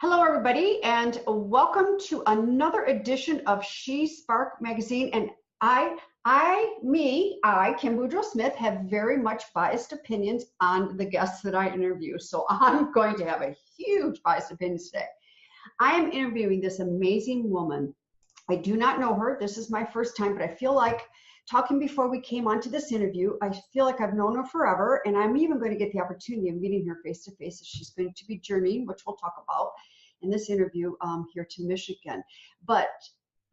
Hello, everybody, and welcome to another edition of SheSpark magazine. And Kim Boudreaux Smith, have very much biased opinions on the guests that I interview. So I'm going to have a huge biased opinion today. I am interviewing this amazing woman. I do not know her. This is my first time, but I feel like talking before we came onto this interview, I feel like I've known her forever, and I'm even going to get the opportunity of meeting her face to face as she's going to be journeying, which we'll talk about in this interview here to Michigan. But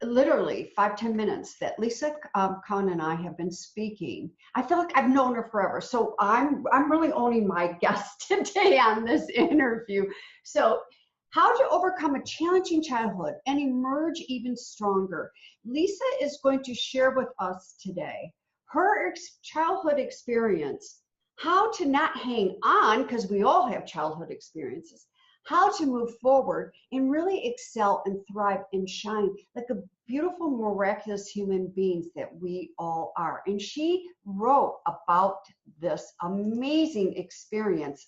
literally 5-10 minutes that Lisa Kohn and I have been speaking, I feel like I've known her forever. So I'm really owning my guest today on this interview. So how to overcome a challenging childhood and emerge even stronger. Lisa is going to share with us today her childhood experience, how to not hang on, because we all have childhood experiences, how to move forward and really excel and thrive and shine like a beautiful, miraculous human beings that we all are. And she wrote about this amazing experience,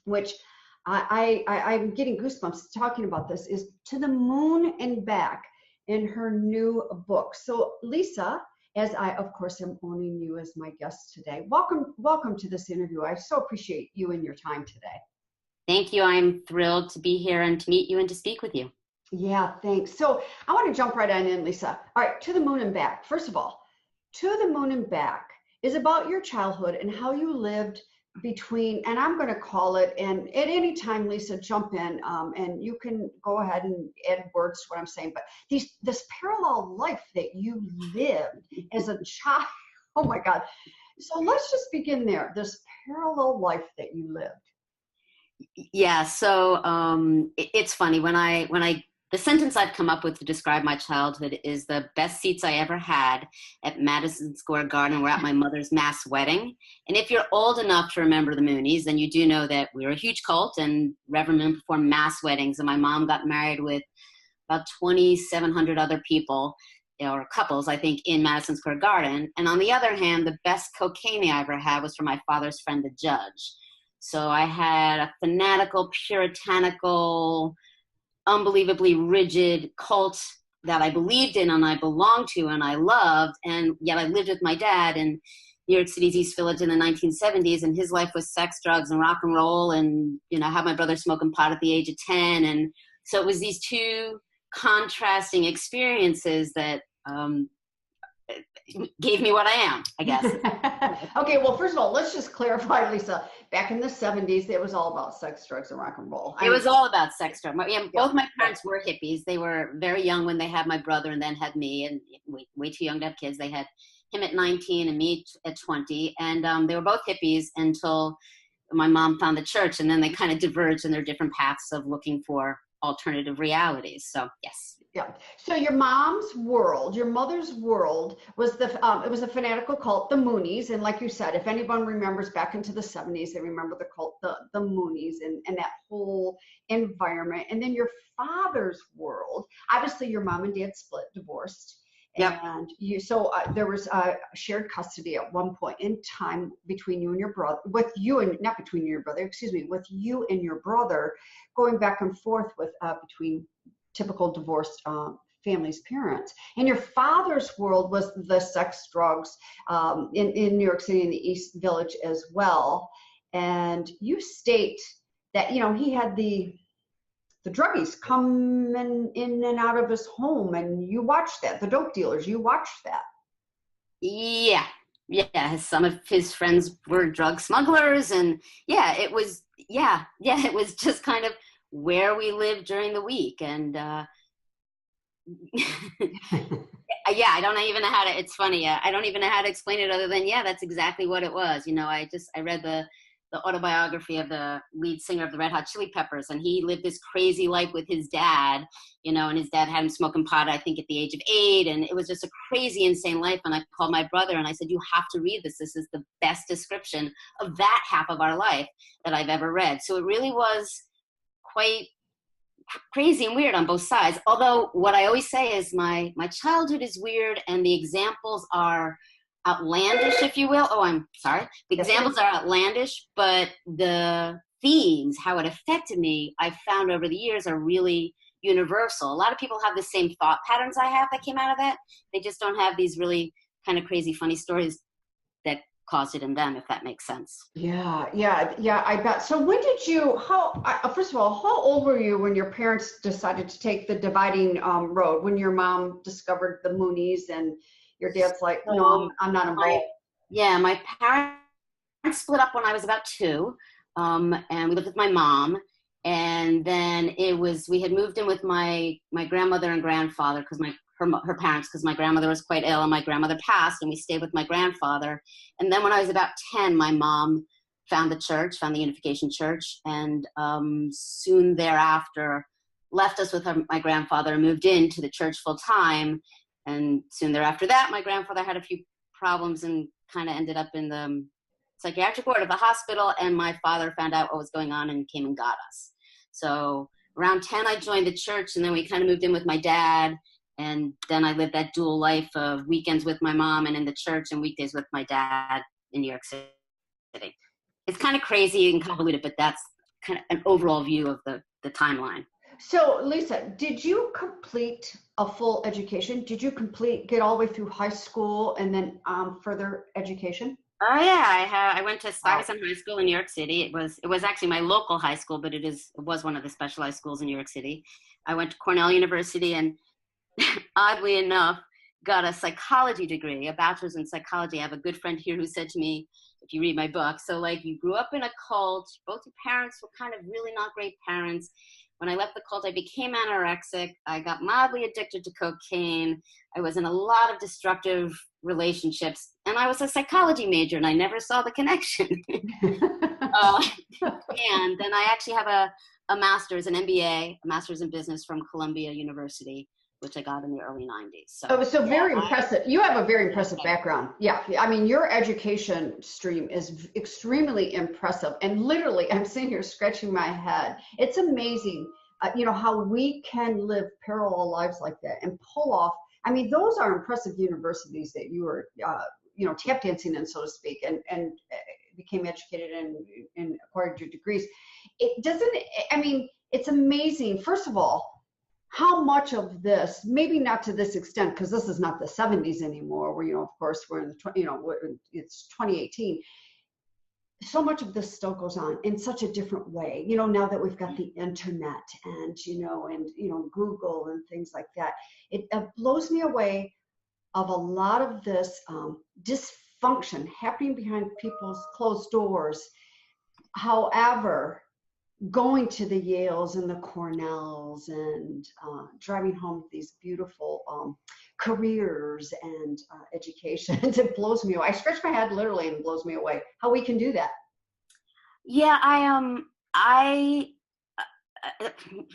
which I'm getting goosebumps talking about this, is To the Moon and Back, in her new book. So Lisa, as I, of course, am owning you as my guest today, welcome to this interview. I so appreciate you and your time today. Thank you. I'm thrilled to be here and to meet you and to speak with you. Yeah, thanks. So I want to jump right on in, Lisa. All right, To the Moon and Back. First of all, To the Moon and Back is about your childhood and how you lived between, and I'm going to call it, and at any time, Lisa, jump in, and you can go ahead and add words to what I'm saying, but this parallel life that you lived as a child, oh my God. So let's just begin there, this parallel life that you lived. Yeah, so it's funny, the sentence I've come up with to describe my childhood is the best seats I ever had at Madison Square Garden were at my mother's mass wedding. And if you're old enough to remember the Moonies, then you do know that we were a huge cult and Reverend Moon performed mass weddings. And my mom got married with about 2,700 other people, or couples, I think, in Madison Square Garden. And on the other hand, the best cocaine I ever had was from my father's friend, the judge. So I had a fanatical, puritanical, unbelievably rigid cult that I believed in and I belonged to and I loved, and yet I lived with my dad in New York City's East Village in the 1970s, and his life was sex, drugs, and rock and roll, and I had my brother smoking pot at the age of 10, and so it was these two contrasting experiences that gave me what I am, I guess. Okay, well, first of all, let's just clarify, Lisa. Back in the 70s, it was all about sex, drugs, and rock and roll. It was all about sex, drugs. Both my parents were hippies. They were very young when they had my brother and then had me, and way too young to have kids. They had him at 19 and me at 20, and they were both hippies until my mom found the church, and then they kind of diverged in their different paths of looking for alternative realities. So, yes. Yeah. So your mom's world, your mother's world was it was a fanatical cult, the Moonies. And like you said, if anyone remembers back into the 70s, they remember the cult, the Moonies and that whole environment. And then your father's world, obviously your mom and dad split, divorced. Yep. And there was shared custody at one point in time between you and your brother, with you and your brother, going back and forth with between typical divorced families' parents. And your father's world was the sex, drugs in New York City in the East Village as well. And you state that, he had the druggies coming in and out of his home, and you watched that, the dope dealers, you watched that. Yeah. Some of his friends were drug smugglers, and it was just kind of where we lived during the week. And I don't even know how to, it's funny, I don't even know how to explain it other than, that's exactly what it was. I read the autobiography of the lead singer of the Red Hot Chili Peppers, and he lived this crazy life with his dad, and his dad had him smoking pot, I think, at the age of 8, and it was just a crazy, insane life. And I called my brother and I said, you have to read this. This is the best description of that half of our life that I've ever read. So it really was quite crazy and weird on both sides. Although what I always say is my childhood is weird and the examples are outlandish, if you will. Oh, I'm sorry. The examples are outlandish, but the themes, how it affected me, I found over the years are really universal. A lot of people have the same thought patterns I have that came out of that. They just don't have these really kind of crazy, funny stories that caused it in them, if that makes sense. Yeah, I bet. So when did you, first of all, how old were you when your parents decided to take the dividing road, when your mom discovered the Moonies and your dad's like, no, I'm not involved? My parents split up when I was about 2, and we lived with my mom. And then we had moved in with my grandmother and grandfather because her parents, because my grandmother was quite ill and my grandmother passed, and we stayed with my grandfather. And then when I was about 10, my mom found the Unification Church, and soon thereafter left us with my grandfather and moved into the church full time. And soon thereafter that, my grandfather had a few problems and kind of ended up in the psychiatric ward of the hospital, and my father found out what was going on and came and got us. So around 10, I joined the church, and then we kind of moved in with my dad, and then I lived that dual life of weekends with my mom and in the church, and weekdays with my dad in New York City. It's kind of crazy and convoluted, but that's kind of an overall view of the timeline. So Lisa, did you complete a full education? Did you get all the way through high school and then further education? Oh yeah, I went to Stuyvesant High School in New York City. It was actually my local high school, but it was one of the specialized schools in New York City. I went to Cornell University, and oddly enough, got a psychology degree, a bachelor's in psychology. I have a good friend here who said to me, if you read my book, so like, you grew up in a cult, both your parents were kind of really not great parents. When I left the cult, I became anorexic. I got mildly addicted to cocaine. I was in a lot of destructive relationships, and I was a psychology major, and I never saw the connection. And then I actually have a master's, an MBA, a master's in business from Columbia University, which I got in the early 90s. So very impressive. You have a very impressive background. Yeah, I mean, your education stream is extremely impressive. And literally, I'm sitting here scratching my head. It's amazing, how we can live parallel lives like that and pull off. I mean, those are impressive universities that you were, tap dancing in, so to speak, and became educated and acquired your degrees. It's amazing. First of all, how much of this, maybe not to this extent, because this is not the 70s anymore, where, of course, we're in it's 2018. So much of this still goes on in such a different way, now that we've got the internet and Google and things like that. It blows me away of a lot of this dysfunction happening behind people's closed doors. However, going to the Yales and the Cornells and driving home these beautiful careers and educations, it blows me away. I scratch my head literally, and it blows me away how we can do that. Yeah,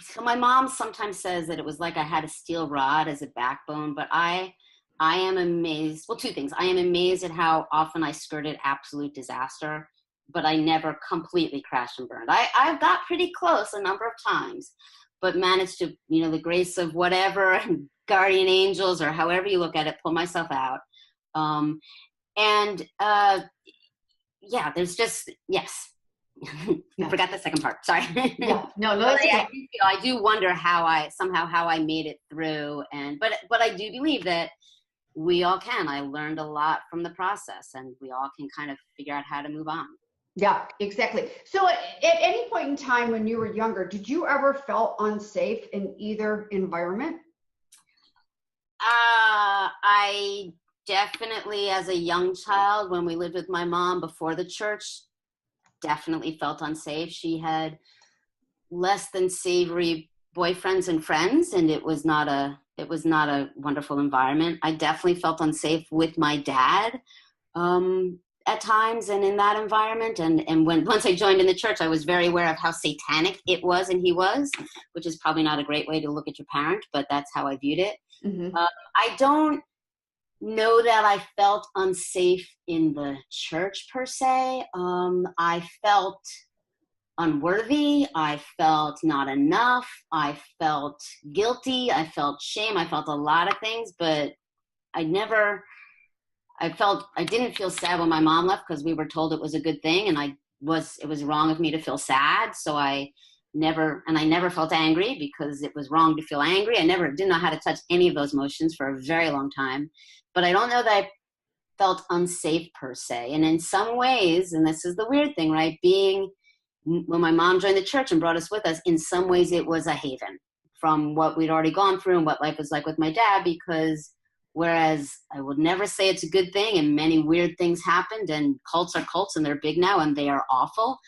so my mom sometimes says that it was like I had a steel rod as a backbone, but I am amazed. Well, two things. I am amazed at how often I skirted absolute disaster, but I never completely crashed and burned. I've got pretty close a number of times, but managed to, the grace of whatever, guardian angels or however you look at it, pull myself out. There's just, yes. I forgot the second part. Sorry. Yeah, no, that's okay. I do wonder how I made it through, but I do believe that we all can. I learned a lot from the process, and we all can kind of figure out how to move on. Yeah, exactly. So at any point in time when you were younger, did you ever felt unsafe in either environment? I definitely, as a young child, when we lived with my mom before the church, definitely felt unsafe. She had less than savory boyfriends and friends, and it was not a wonderful environment. I definitely felt unsafe with my dad at times and in that environment. And once I joined in the church, I was very aware of how satanic it was and he was, which is probably not a great way to look at your parent, but that's how I viewed it. Mm-hmm. I don't know that I felt unsafe in the church per se. I felt unworthy. I felt not enough. I felt guilty. I felt shame. I felt a lot of things, but I didn't feel sad when my mom left because we were told it was a good thing, and I it was wrong of me to feel sad. So I never felt angry because it was wrong to feel angry. I didn't know how to touch any of those emotions for a very long time. But I don't know that I felt unsafe per se. And in some ways, and this is the weird thing, right? When my mom joined the church and brought us with us, in some ways it was a haven from what we'd already gone through and what life was like with my dad, because whereas I would never say it's a good thing and many weird things happened, and cults are cults and they're big now and they are awful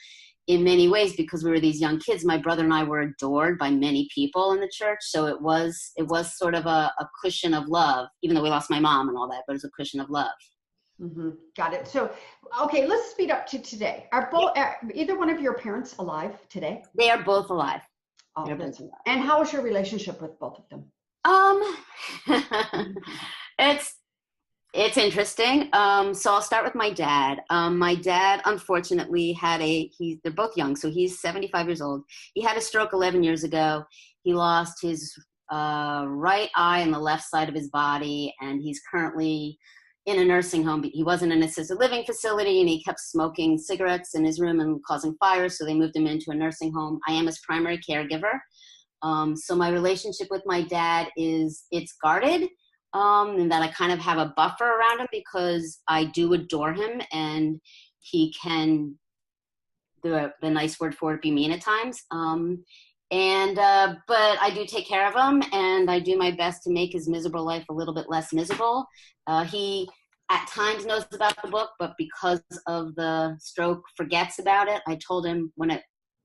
in many ways, because we were these young kids, my brother and I were adored by many people in the church. So it was sort of a cushion of love, even though we lost my mom and all that, but it was a cushion of love. Mm-hmm. Got it. So, okay, let's speed up to today. Are either one of your parents alive today? They are both alive. Oh, and how is your relationship with both of them? It's interesting. So I'll start with my dad. My dad, unfortunately, they're both young, so he's 75 years old. He had a stroke 11 years ago. He lost his right eye and the left side of his body, and he's currently in a nursing home. He was in an assisted living facility, and he kept smoking cigarettes in his room and causing fires, so they moved him into a nursing home. I am his primary caregiver. So my relationship with my dad it's guarded, and that I kind of have a buffer around him because I do adore him, and he can, the nice word for it, be mean at times. But I do take care of him, and I do my best to make his miserable life a little bit less miserable. He at times knows about the book, but because of the stroke, forgets about it. I told him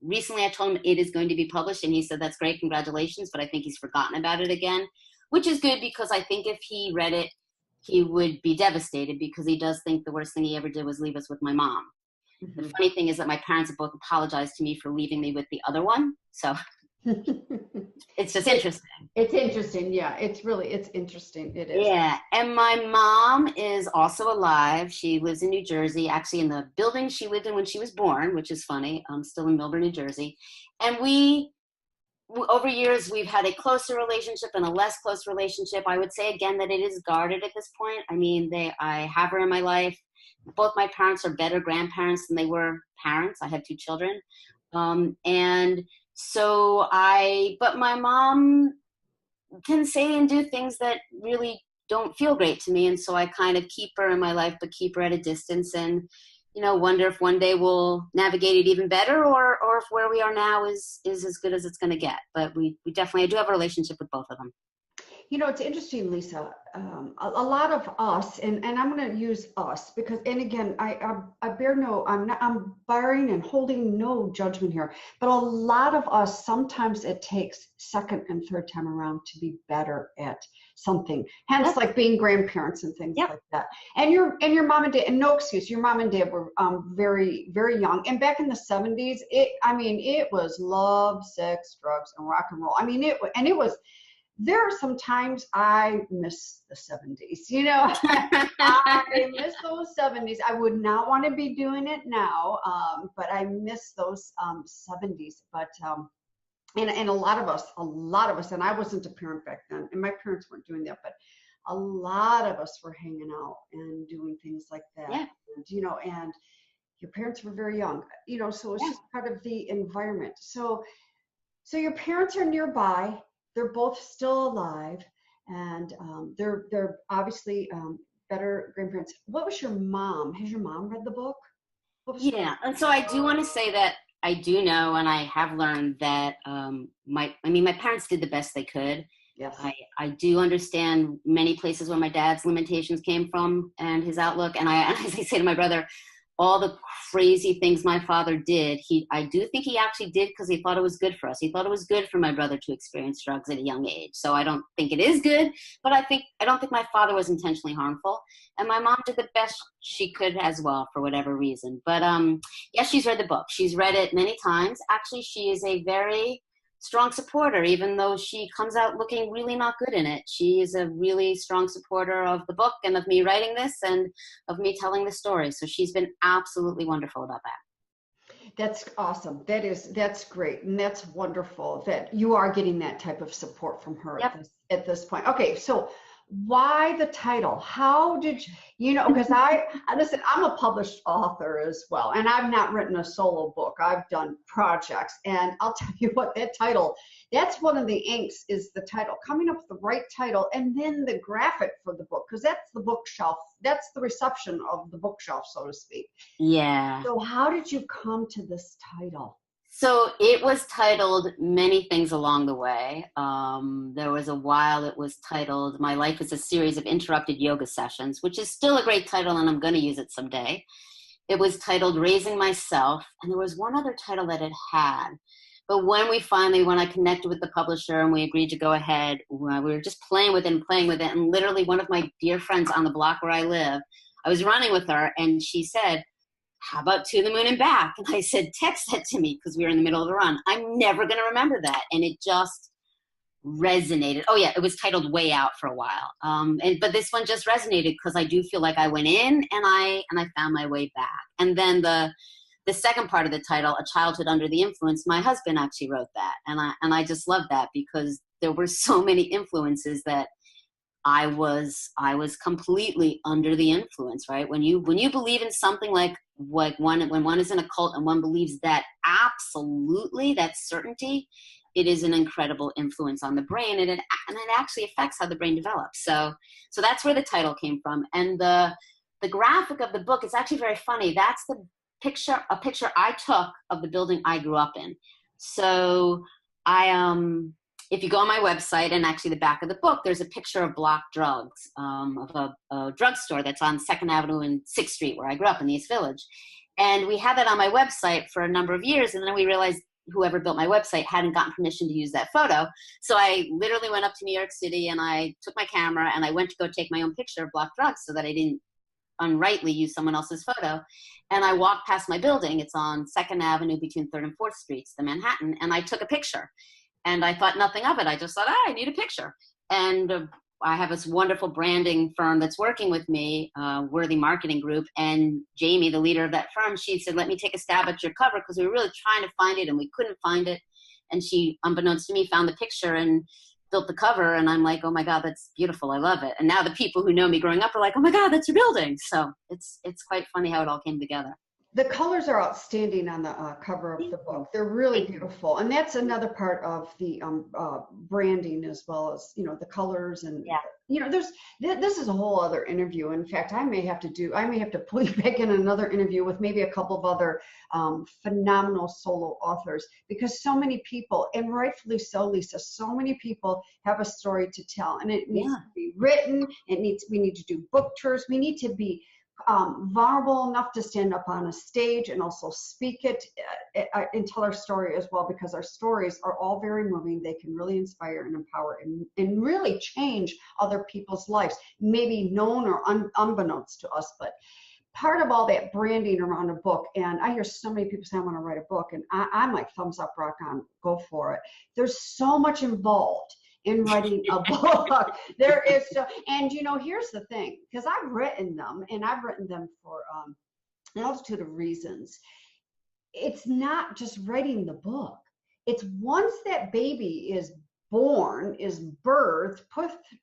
recently it is going to be published, and he said, "That's great, congratulations," but I think he's forgotten about it again, which is good, because I think if he read it, he would be devastated, because he does think the worst thing he ever did was leave us with my mom. Mm-hmm. The funny thing is that my parents have both apologized to me for leaving me with the other one. So it's just interesting. It's interesting. Yeah, it's interesting. It is. Yeah. And my mom is also alive. She lives in New Jersey, actually in the building she lived in when she was born, which is funny. I'm still in Milburn, New Jersey. And over years, we've had a closer relationship and a less close relationship. I would say again that it is guarded at this point. I mean, I have her in my life. Both my parents are better grandparents than they were parents. I have 2 children. But my mom can say and do things that really don't feel great to me. And so I kind of keep her in my life, but keep her at a distance, and, wonder if one day we'll navigate it even better, or if where we are now is as good as it's going to get. But I do have a relationship with both of them. It's interesting, Lisa. A lot of us, and I'm going to use us because, and again, I bear no, I'm bearing and holding no judgment here, but a lot of us, sometimes it takes second and third time around to be better at something. Hence, yep. Like being grandparents and things, yep. Like that. And your mom and dad, and no excuse, your mom and dad were very, very young. And back in the 70s, it was love, sex, drugs, and rock and roll. It was. There are some times I miss the 70s, I miss those 70s. I would not want to be doing it now, but I miss those 70s. But and a lot of us, and I wasn't a parent back then, and my parents weren't doing that, but a lot of us were hanging out and doing things like that. Yeah. And your parents were very young, so it's just part of the environment. So your parents are nearby. They're both still alive, and they're obviously better grandparents. What was your mom? Has your mom read the book? Yeah, and so I do want to say that I do know, and I have learned that my parents did the best they could. Yes. I do understand many places where my dad's limitations came from and his outlook, and as I say to my brother, all the crazy things my father did, I do think he actually did because he thought it was good for us. He thought it was good for my brother to experience drugs at a young age. So I don't think it is good, but I don't think my father was intentionally harmful. And my mom did the best she could as well, for whatever reason. But yes, she's read the book. She's read it many times. Actually, she is a very strong supporter, even though she comes out looking really not good in it. She is a really strong supporter of the book and of me writing this and of me telling the story. So she's been absolutely wonderful about that. That's awesome. That's great. And that's wonderful that you are getting that type of support from her. Yep. At this point. Okay. So why the title? How did you know, because listen, I'm a published author as well, and I've not written a solo book. I've done projects, and I'll tell you what, that title, that's one of the angst, is the title, coming up with the right title, and then the graphic for the book, because that's the bookshelf, that's the reception of the bookshelf, so to speak. Yeah. So how did you come to this title? So it was titled many things along the way. There was a while it was titled My Life is a Series of Interrupted Yoga Sessions, which is still a great title, and I'm going to use it someday. It was titled Raising Myself, and there was one other title that it had. But when I connected with the publisher and we agreed to go ahead, we were just playing with it, and literally one of my dear friends on the block where I live, I was running with her, and she said, how about To the Moon and Back? And I said, text that to me, because we were in the middle of the run. I'm never going to remember that. And it just resonated. Oh yeah, it was titled Way Out for a while. But this one just resonated because I do feel like I went in and I found my way back. And then the second part of the title, A Childhood Under the Influence, my husband actually wrote that. And I just love that because there were so many influences that I was completely under the influence, right? When you believe in something like when one is in a cult and one believes that absolutely, that certainty, it is an incredible influence on the brain, and it actually affects how the brain develops. So that's where the title came from. And the graphic of the book is actually very funny. That's a picture I took of the building I grew up in. So if you go on my website, and actually the back of the book, there's a picture of Block Drugs, of a drugstore that's on 2nd Avenue and 6th Street, where I grew up in the East Village. And we had that on my website for a number of years, and then we realized whoever built my website hadn't gotten permission to use that photo. So I literally went up to New York City, and I took my camera, and I went to go take my own picture of Block Drugs so that I didn't unrightly use someone else's photo. And I walked past my building. It's on 2nd Avenue between 3rd and 4th Streets, the Manhattan, and I took a picture. And I thought nothing of it. I just thought, I need a picture. And I have this wonderful branding firm that's working with me, Worthy Marketing Group. And Jamie, the leader of that firm, she said, let me take a stab at your cover, because we were really trying to find it and we couldn't find it. And she, unbeknownst to me, found the picture and built the cover. And I'm like, oh my God, that's beautiful. I love it. And now the people who know me growing up are like, oh my God, that's your building. So it's quite funny how it all came together. The colors are outstanding on the cover of the book. They're really beautiful. And that's another part of the branding, as well as, the colors. And, this is a whole other interview. In fact, I may have to pull you back in another interview with maybe a couple of other phenomenal solo authors, because so many people, and rightfully so, Lisa, so many people have a story to tell, and it needs to be written. We need to do book tours. We need to be vulnerable enough to stand up on a stage and also speak it and tell our story as well, because our stories are all very moving. They can really inspire and empower and really change other people's lives, maybe known or unbeknownst to us. But part of all that branding around a book, and I hear so many people say, I want to write a book, and I'm like, thumbs up, rock on, go for it. There's so much involved in writing a book. There is and here's the thing, because I've written them, and I've written them for a multitude of reasons. It's not just writing the book. It's once that baby is born, is birthed,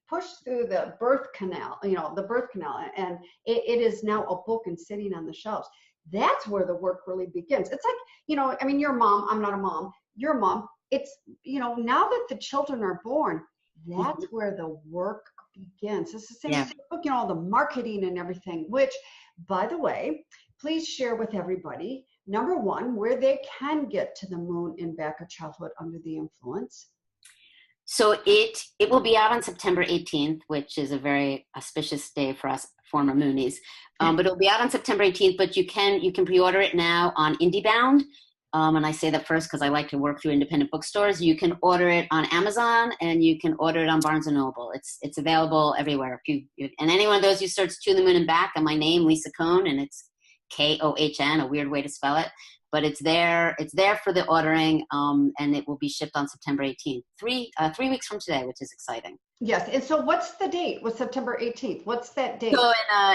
pushed through the birth canal, and it is now a book and sitting on the shelves. That's where the work really begins. It's like, you're a mom, I'm not a mom, you're a mom. It's, now that the children are born, that's where the work begins. It's the same book, all the marketing and everything, which, by the way, please share with everybody, number one, where they can get to the moon and back, A Childhood Under the Influence. So it will be out on September 18th, which is a very auspicious day for us former Moonies. But it'll be out on September 18th, but you can pre-order it now on IndieBound. And I say that first because I like to work through independent bookstores. You can order it on Amazon, and you can order it on Barnes & Noble. It's available everywhere. And any one of those, you search To the Moon and Back, and my name, Lisa Kohn, and it's Kohn, a weird way to spell it. But it's there for the ordering, and it will be shipped on September 18th, 3 weeks from today, which is exciting. Yes, and so what's the date? What's September 18th? What's that date? So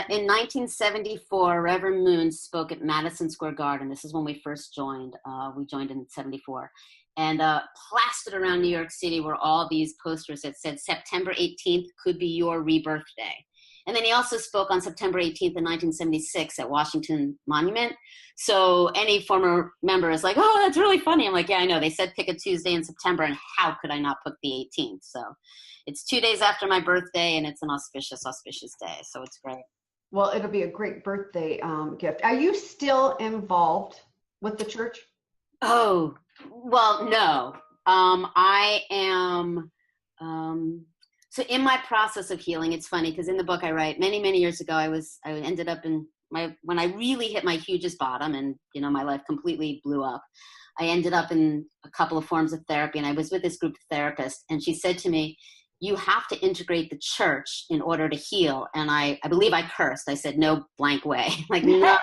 in 1974, Reverend Moon spoke at Madison Square Garden. This is when we first joined. We joined in 74. and plastered around New York City were all these posters that said September 18th could be your rebirth day. And then he also spoke on September 18th in 1976 at Washington Monument. So any former member is like, oh, that's really funny. I'm like, yeah, I know. They said pick a Tuesday in September, and how could I not pick the 18th? So it's 2 days after my birthday, and it's an auspicious, auspicious day. So it's great. Well, it'll be a great birthday gift. Are you still involved with the church? Oh, well, no. I am... So in my process of healing, it's funny because in the book I write many, many years ago, I ended up in when I really hit my hugest bottom and, my life completely blew up, I ended up in a couple of forms of therapy, and I was with this group of therapists, and she said to me, you have to integrate the church in order to heal. And I believe I cursed. I said, no blank way. Like, no,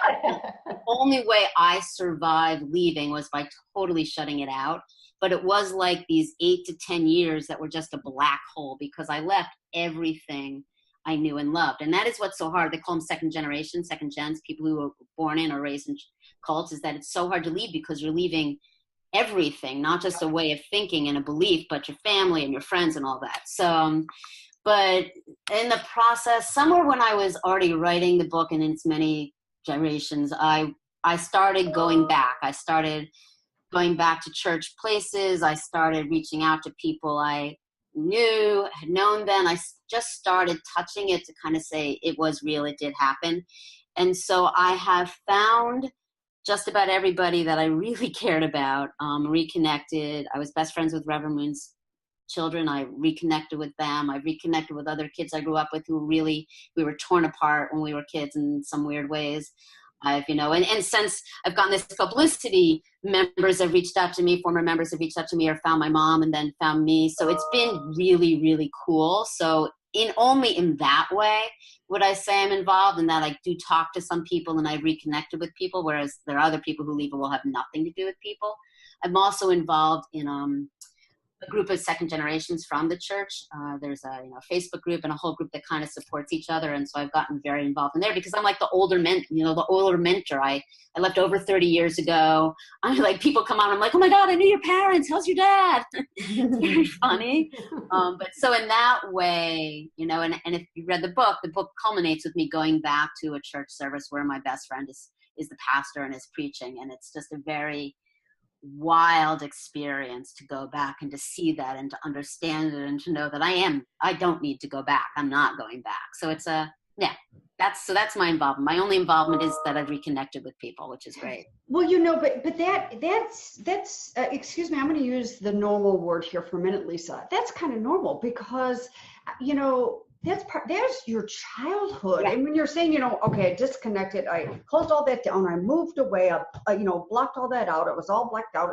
the only way I survived leaving was by totally shutting it out. But it was like these 8 to 10 years that were just a black hole because I left everything I knew and loved. And that is what's so hard. They call them second gens, people who were born in or raised in cults, is that it's so hard to leave because you're leaving everything, not just a way of thinking and a belief, but your family and your friends and all that. So, but in the process, somewhere when I was already writing the book and in its many generations, I started going back. I started going back to church places. I started reaching out to people I knew, had known then. I just started touching it to kind of say it was real, it did happen. And so I have found just about everybody that I really cared about, reconnected. I was best friends with Reverend Moon's children. I reconnected with them. I reconnected with other kids I grew up with we were torn apart when we were kids in some weird ways. And since I've gotten this publicity, members have reached out to me, former members have reached out to me or found my mom and then found me. So it's been really, really cool. So only in that way would I say I'm involved, in that I do talk to some people and I reconnected with people, whereas there are other people who leave and will have nothing to do with people. I'm also involved in a group of second generations from the church. There's a Facebook group and a whole group that kind of supports each other. And so I've gotten very involved in there because I'm like the older mentor. I left over 30 years ago. I'm like, people come on, I'm like, oh my God, I knew your parents. How's your dad? It's very funny. But so in that way, and if you read the book culminates with me going back to a church service where my best friend is the pastor and is preaching. And it's just a very wild experience to go back and to see that and to understand it and to know that I don't need to go back. I'm not going back. So it's that's my involvement. My only involvement is that I've reconnected with people, which is great. Well, but that's excuse me, I'm going to use the normal word here for a minute, Lisa. That's kind of normal because, there's your childhood. Yeah. And when you're saying, okay, I disconnected, I closed all that down, I moved away, I blocked all that out. It was all blacked out.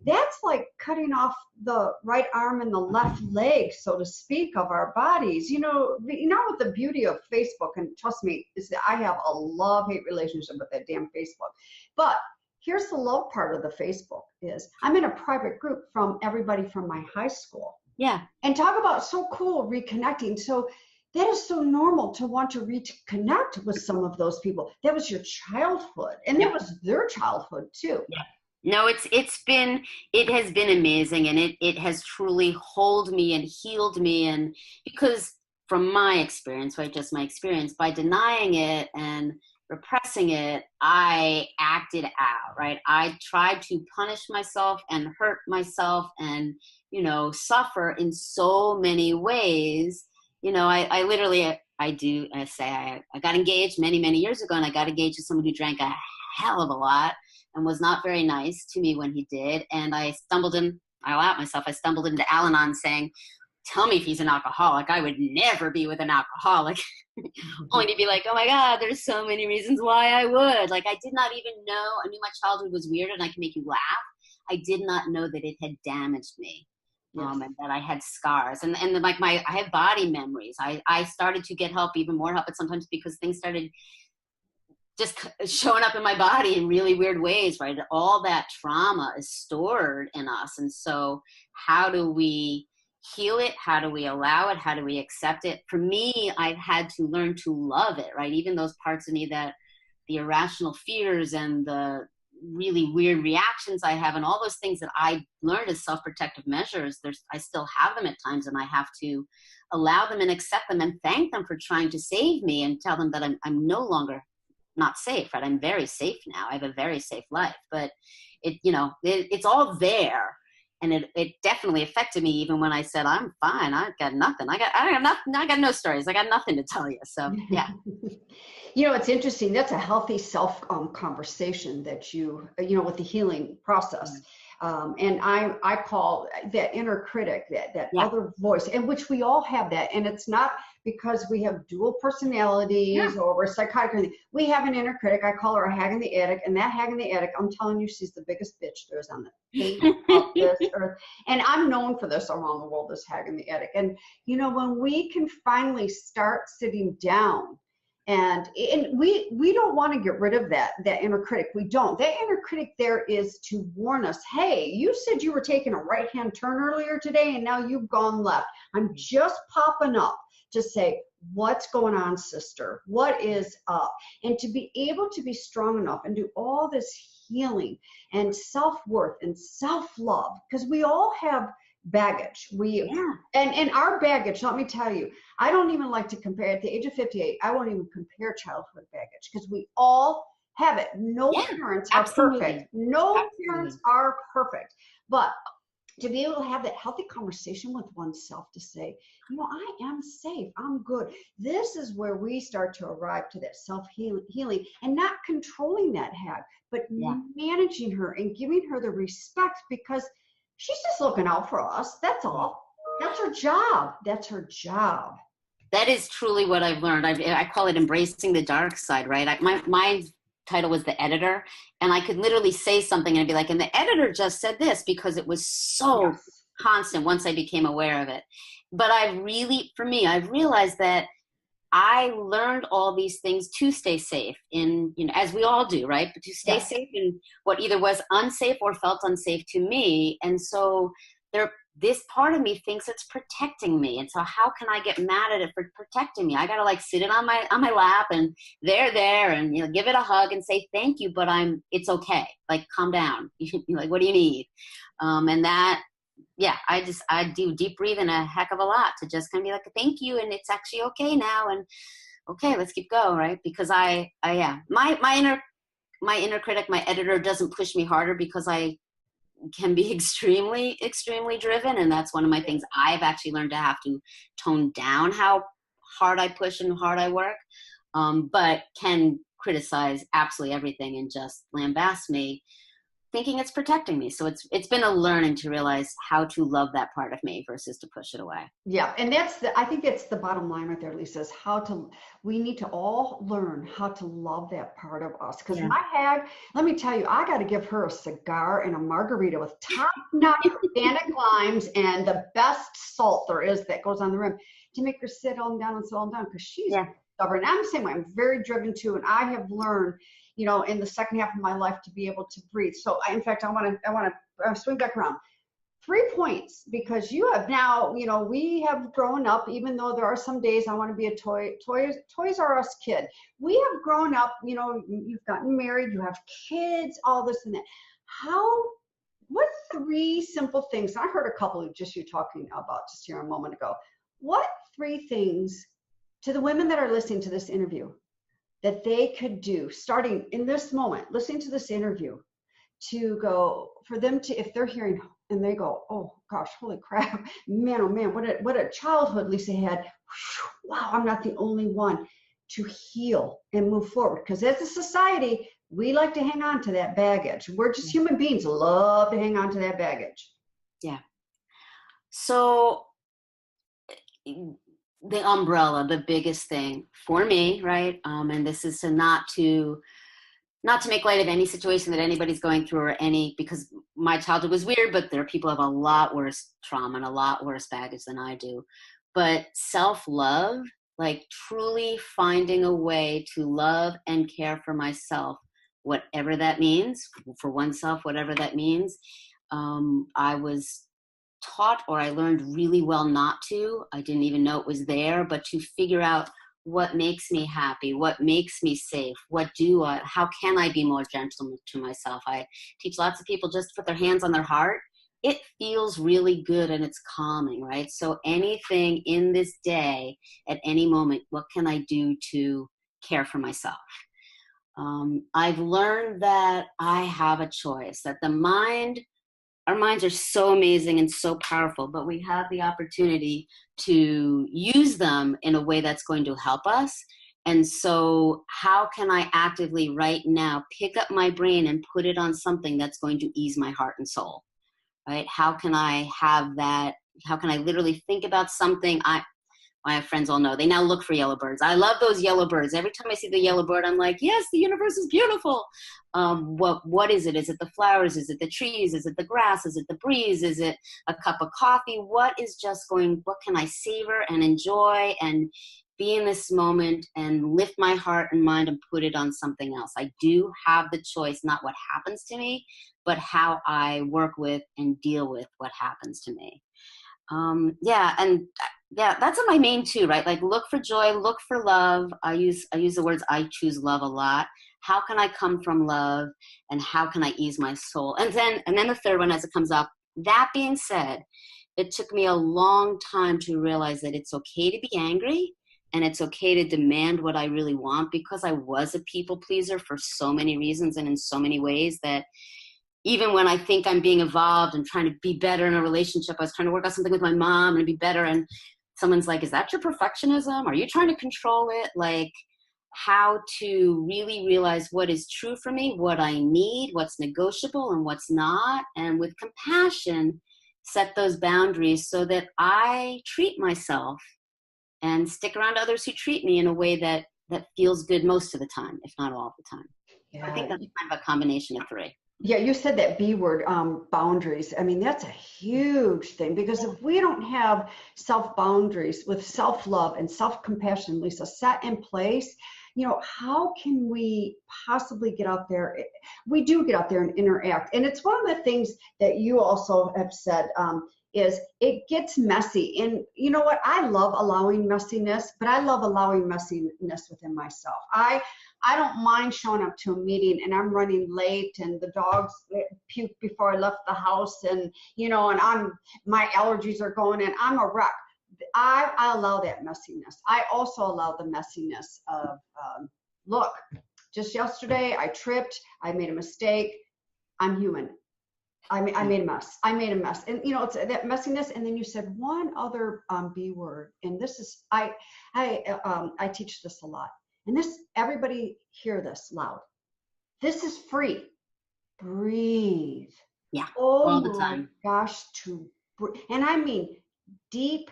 That's like cutting off the right arm and the left leg, so to speak, of our bodies. With the beauty of Facebook, and trust me, is that I have a love-hate relationship with that damn Facebook. But here's the love part of the Facebook is I'm in a private group from everybody from my high school. Yeah. And talk about so cool reconnecting. So that is so normal to want to reconnect with some of those people. That was your childhood, and that was their childhood too. Yeah. No, it has been amazing, and it has truly held me and healed me. And because from my experience, right, just my experience, by denying it and repressing it, I acted out, right? I tried to punish myself and hurt myself and suffer in so many ways. I got engaged many, many years ago, and I got engaged to someone who drank a hell of a lot and was not very nice to me when he did. And I'll out myself, I stumbled into Al-Anon saying, tell me if he's an alcoholic. I would never be with an alcoholic. Only to be like, oh my God, there's so many reasons why I would. Like, I did not even know. I knew my childhood was weird and I can make you laugh. I did not know that it had damaged me. Yes. And that I had scars and like I have body memories. I started to get help, even more help, but sometimes because things started just showing up in my body in really weird ways, right? All that trauma is stored in us. And so how do we heal it? How do we allow it? How do we accept it? For me, I've had to learn to love it, right? Even those parts of me that the irrational fears and the really weird reactions I have and all those things that I learned as self-protective measures, I still have them at times, and I have to allow them and accept them and thank them for trying to save me and tell them that I'm no longer not safe, right? I'm very safe now. I have a very safe life, but it's all there. And it definitely affected me even when I said, I'm fine. I've got nothing. I got nothing. I got no stories. I got nothing to tell you. So yeah. It's interesting. That's a healthy self conversation that with the healing process. And I call that inner critic, that other voice, in which we all have that. And it's not because we have dual personalities or we're psychotic or anything. We have an inner critic. I call her a hag in the attic. And that hag in the attic, I'm telling you, she's the biggest bitch there is on the face of this earth. And I'm known for this around the world, this hag in the attic. And, when we can finally start sitting down, and we don't want to get rid of that inner critic. We don't. That inner critic there is to warn us, hey, you said you were taking a right-hand turn earlier today, and now you've gone left. I'm just popping up to say, what's going on, sister? What is up? And to be able to be strong enough and do all this healing and self-worth and self-love, because we all have baggage. And our baggage, let me tell you, I don't even like to compare. At the age of 58, I won't even compare childhood baggage, because we all have it. No parents are perfect. No parents are perfect. But to be able to have that healthy conversation with oneself to say, I am safe. I'm good. This is where we start to arrive to that self-healing and not controlling that hag, but managing her and giving her the respect, because she's just looking out for us. That's all. That's her job. That's her job. That is truly what I've learned. I call it embracing the dark side, right? My title was the editor, and I could literally say something and I'd be like, and the editor just said this, because it was so constant once I became aware of it. But I've realized that I learned all these things to stay safe as we all do, right? But to stay safe in what either was unsafe or felt unsafe to me. And so this part of me thinks it's protecting me. And so how can I get mad at it for protecting me? I got to sit it on my lap and they're there and, give it a hug and say, thank you, but it's okay. Calm down. What do you need? And that, I do deep breathing a heck of a lot to just kind of be like, thank you. And it's actually okay now. And okay, let's keep going. Right. Because my inner critic, my editor, doesn't push me harder, because I can be extremely, extremely driven. And that's one of my things. I've actually learned to have to tone down how hard I push and hard I work, but can criticize absolutely everything and just lambast me, thinking it's protecting me. So it's been a learning to realize how to love that part of me versus to push it away. Yeah. And I think that's the bottom line right there, Lisa, is we need to all learn how to love that part of us. Because my hag, let me tell you, I got to give her a cigar and a margarita with top-notch organic limes and the best salt there is that goes on the rim to make her sit on down, because she's stubborn. I'm the same way. I'm very driven too. And I have learned, in the second half of my life, to be able to breathe. So I want to swing back around. 3 points, because you have now, we have grown up, even though there are some days I want to be a Toys R Us kid. We have grown up, you've gotten married, you have kids, all this and that. What 3 simple things, and I heard a couple of you talking about just here a moment ago. What 3 things, to the women that are listening to this interview, that they could do starting in this moment, listening to this interview, to go, for them to, if they're hearing and they go, oh gosh, holy crap, man, oh man, what a childhood Lisa had. Wow, I'm not the only one, to heal and move forward. Because as a society, we like to hang on to that baggage. We're just human beings, love to hang on to that baggage. Yeah. So the umbrella, the biggest thing for me, right? And this is not to make light of any situation that anybody's going through because my childhood was weird, but there are people who have a lot worse trauma and a lot worse baggage than I do. But self-love, truly finding a way to love and care for myself, whatever that means, for oneself, whatever that means. I was taught, or I learned really well not to. I didn't even know it was there, but to figure out what makes me happy, what makes me safe, how can I be more gentle to myself. I teach lots of people just to put their hands on their heart. It feels really good and it's calming, right? So anything in this day, at any moment, what can I do to care for myself? I've learned that I have a choice, that our minds are so amazing and so powerful, but we have the opportunity to use them in a way that's going to help us. And so how can I actively right now pick up my brain and put it on something that's going to ease my heart and soul, right? How can I have that? How can I literally think about something? My friends all know, they now look for yellow birds. I love those yellow birds. Every time I see the yellow bird, I'm like, yes, the universe is beautiful. What is it? Is it the flowers? Is it the trees? Is it the grass? Is it the breeze? Is it a cup of coffee? What can I savor and enjoy and be in this moment and lift my heart and mind and put it on something else? I do have the choice, not what happens to me, but how I work with and deal with what happens to me. That's my main two, right? Like, look for joy, look for love. I use the words I choose love a lot. How can I come from love, and how can I ease my soul? And then the third one as it comes up. That being said, it took me a long time to realize that it's okay to be angry and it's okay to demand what I really want, because I was a people pleaser for so many reasons and in so many ways that even when I think I'm being evolved and trying to be better in a relationship, I was trying to work out something with my mom and be better. And someone's like, is that your perfectionism? Are you trying to control it? Like, how to really realize what is true for me, what I need, what's negotiable and what's not. And with compassion, set those boundaries so that I treat myself and stick around others who treat me in a way that feels good most of the time, if not all the time. Yeah. I think that's kind of a combination of three. Yeah, you said that B word, boundaries. I mean, that's a huge thing, because if we don't have self-boundaries with self-love and self-compassion, Lisa, set in place, how can we possibly get out there? We do get out there and interact. And it's one of the things that you also have said, is it gets messy. And you know what? I love allowing messiness, but I love allowing messiness within myself. I don't mind showing up to a meeting and I'm running late and the dogs puked before I left the house, and my allergies are going and I'm a wreck. I allow that messiness. I also allow the messiness of, look, just yesterday I tripped, I made a mistake, I'm human. I made a mess. And it's that messiness. And then you said one other B word, and this is I teach this a lot. And this, everybody hear this loud. This is free. Breathe. Yeah. Oh, all the time. Gosh, to breathe. And I mean deep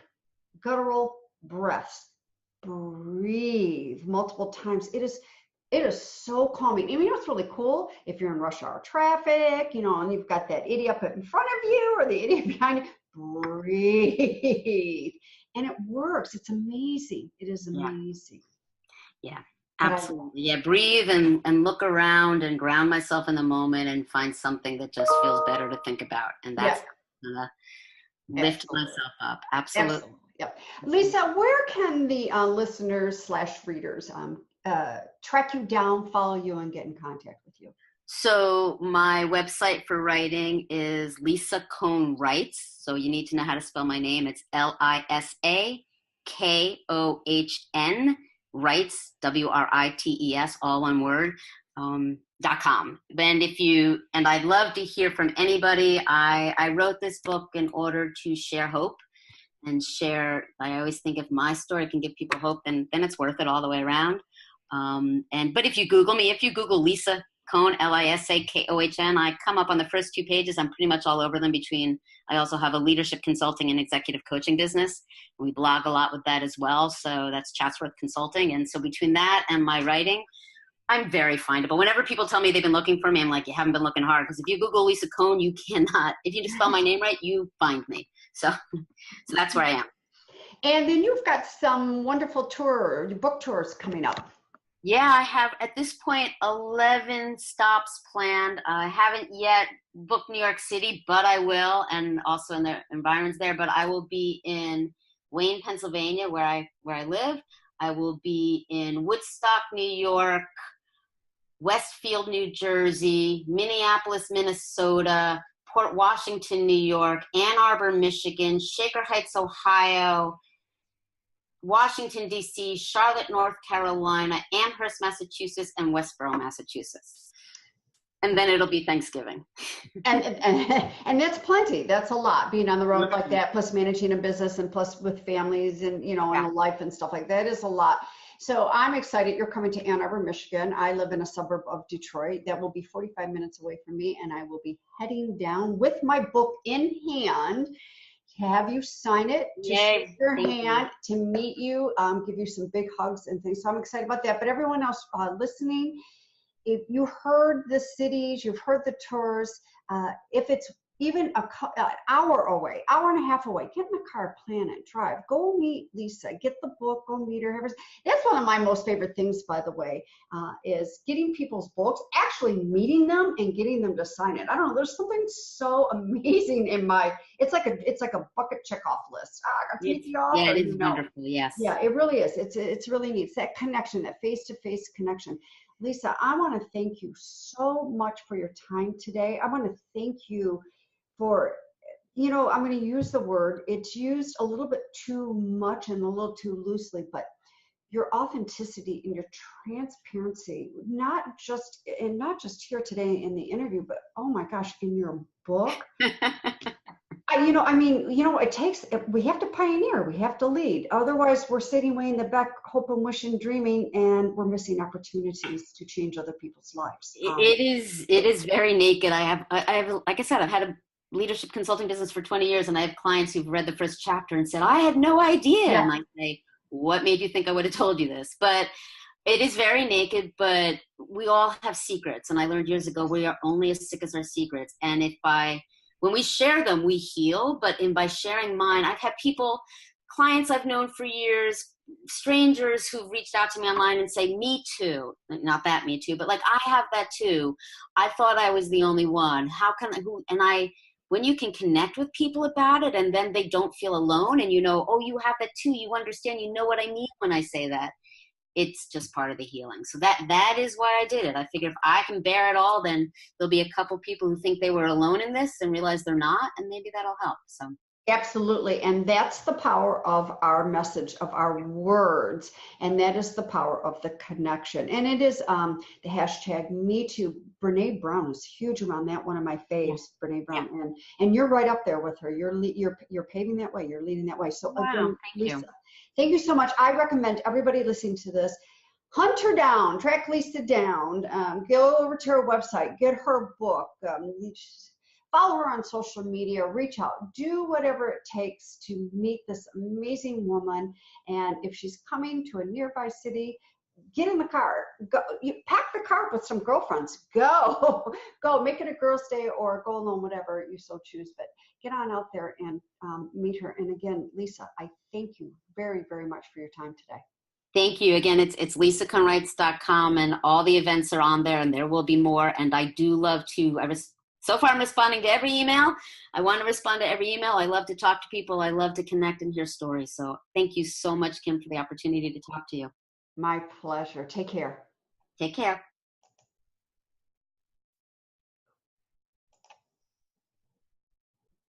guttural breaths. Breathe multiple times. It is so calming. And it's really cool if you're in rush hour traffic, and you've got that idiot in front of you or the idiot behind you. Breathe. And it works. It's amazing. It is amazing. Yeah, absolutely. Yeah, breathe and look around and ground myself in the moment and find something that just feels better to think about. And that's lift myself up. Absolutely. Yep. Lisa, where can the listeners/readers track you down, follow you, and get in contact with you? So my website for writing is Lisa Kohn Writes. So you need to know how to spell my name. It's LISA KOHN Writes, WRITES, all one word, .com. And I'd love to hear from anybody. I wrote this book in order to share hope and share. I always think if my story can give people hope, then it's worth it all the way around. But if you Google me, if you Google Lisa Kohn, LISAKOHN, I come up on the first 2 pages. I'm pretty much all over them. I also have a leadership consulting and executive coaching business. We blog a lot with that as well. So that's Chatsworth Consulting. And so between that and my writing, I'm very findable. Whenever people tell me they've been looking for me, I'm like, you haven't been looking hard. Because if you Google Lisa Kohn, you cannot. If you just spell my name right, you find me. So that's where I am. And then you've got some wonderful book tours coming up. Yeah, I have at this point 11 stops planned. I haven't yet booked New York City, but I will, and also in the environments there. But I will be in Wayne, Pennsylvania, where I live. I will be in Woodstock, New York, Westfield, New Jersey, Minneapolis, Minnesota, Port Washington, New York, Ann Arbor, Michigan, Shaker Heights, Ohio, Washington, D.C., Charlotte, North Carolina, Amherst, Massachusetts, and Westboro, Massachusetts. And then it'll be Thanksgiving. And that's plenty. That's a lot, being on the road like that, plus managing a business and plus with families and, you know, and life and stuff like that is a lot. So I'm excited. You're coming to Ann Arbor, Michigan. I live in a suburb of Detroit. That will be 45 minutes away from me. And I will be heading down with my book in hand to have you sign it, to shake your hand, to meet you, give you some big hugs and things. So I'm excited about that. But everyone else listening, if you heard the cities, you've heard the tours, if it's even an hour away, hour and a half away, get in the car, plan it, drive, go meet Lisa, get the book, go meet her. That's one of my most favorite things, by the way, is getting people's books, actually meeting them and getting them to sign it. I don't know, there's something so amazing in it's like a bucket check off list. I got to meet the author. Yeah, it is wonderful, yes. Yeah, it really is. It's really neat. It's that connection, that face-to-face connection. Lisa, I want to thank you so much for your time today. I want to thank you for, you know, I'm going to use the word, it's used a little bit too much and a little too loosely, but your authenticity and your transparency, not just here today in the interview, but oh my gosh, in your book. We have to pioneer, we have to lead. Otherwise, we're sitting way in the back, hoping, wishing, dreaming, and we're missing opportunities to change other people's lives. It is very naked. I have, like I said, I've had a leadership consulting business for 20 years, and I have clients who've read the first chapter and said, I had no idea. Yeah. And I say, what made you think I would have told you this? But it is very naked, but we all have secrets. And I learned years ago, we are only as sick as our secrets. And when we share them, we heal. But by sharing mine, I've had clients I've known for years, strangers who've reached out to me online and say, me too. Not that me too, but like, I have that too. I thought I was the only one. When you can connect with people about it and then they don't feel alone and you know, oh, you have that too. You understand, you know what I mean when I say that. It's just part of the healing. So that is why I did it. I figured if I can bear it all, then there'll be a couple people who think they were alone in this and realize they're not, and maybe that'll help. So. Absolutely. And that's the power of our message, of our words. And that is the power of the connection. And it is the hashtag #MeToo. Brene Brown is huge around that. One of my faves, Brene Brown. Yeah. And you're right up there with her. You're paving that way. You're leading that way. So again, Lisa, thank you so much. I recommend everybody listening to this, hunt her down, track Lisa down, go over to her website, get her book, follow her on social media, reach out, do whatever it takes to meet this amazing woman. And if she's coming to a nearby city, get in the car, go, pack the car up with some girlfriends, go, make it a girl's day or go alone, whatever you so choose, but get on out there and meet her. And again, Lisa, I thank you very, very much for your time today. Thank you. Again, it's lisakohnwrites.com and all the events are on there and there will be more. And I do love to, so far I'm responding to every email. I want to respond to every email. I love to talk to people. I love to connect and hear stories. So thank you so much, Kim, for the opportunity to talk to you. My pleasure. Take care. Take care.